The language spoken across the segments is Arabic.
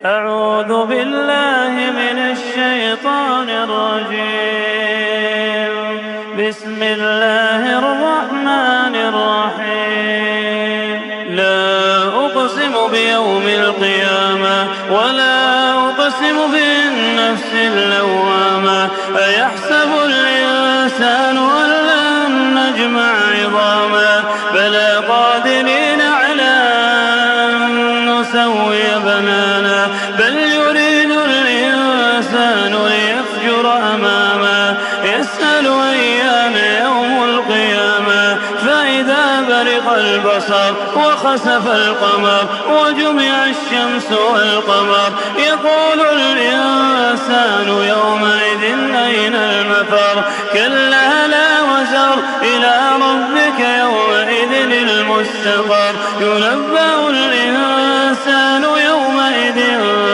أعوذ بالله من الشيطان الرجيم. بسم الله الرحمن الرحيم. لا أقسم بيوم القيامة ولا أقسم بالنفس اللوامة. أيحسب الإنسان أن لن نجمع عظاما بلى قادرين على أن نسوي بنانا بل يريد الإنسان ليفجر أمامه يسأل أيان يوم القيامة فإذا برق البصر وخسف القمر وجمع الشمس والقمر يقول الإنسان يومئذ أين المفر كلا لا وزر إلى ربك يومئذ المستقر ينبأ الإنسان يومئذ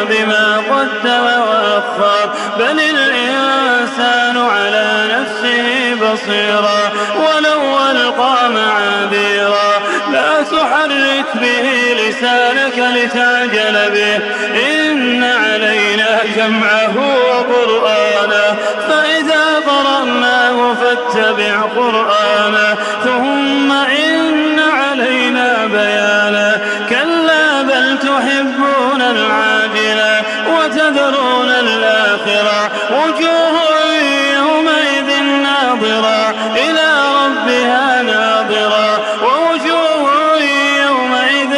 بما قدم وأخر بل الإنسان على نفسه بصيرا ولو ألقى معاذيرا لا تحرك به لسانك لتعجل به إن علينا جمعه وقرآنه فإذا قرأناه فاتبع قرآنه ثم إن علينا بيانه كلا بل تحبون العاجلة وتذرون الآخرة وجوه يومئذ ناظرة إلى ربها ناظرة ووجوه يومئذ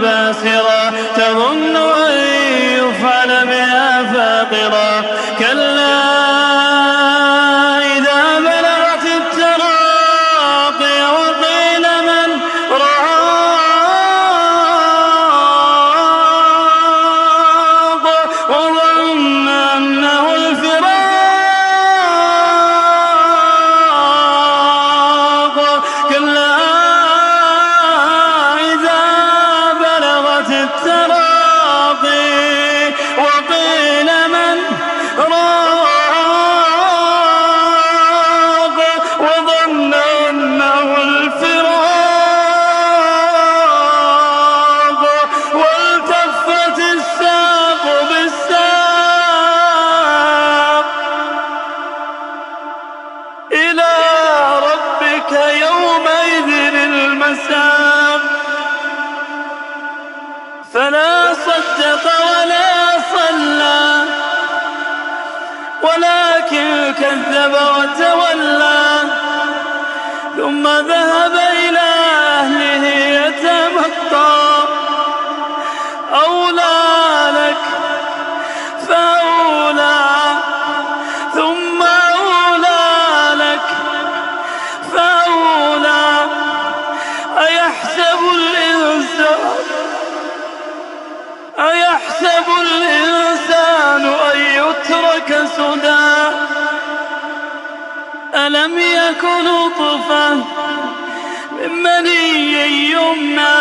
باسرة تظن أن يفعل بها فاقرة كلا إذا بلغت التراقي وقيل من راق وظن أنه الفراق كلا إذا بلغت التراقي وقيل من راق وظن أنه الفراق والتفت الساق بالساق إلى ربك يومئذ المساق فلا صدق ولا صلى ولكن كذب وتولى ثم ذهب إلى أهله يتمطى أولى لك فأولى ثم أولى لك فأولى أيحسب الإنسان أن يترك سدى ألم يك نطفة من مني يمنى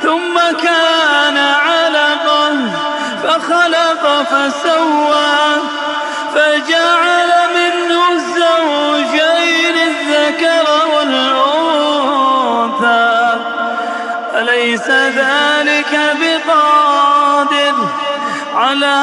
ثم كان علقة فخلق فسوى فجعل منه الزوجين الذكر والأنثى أليس ذلك بقادر على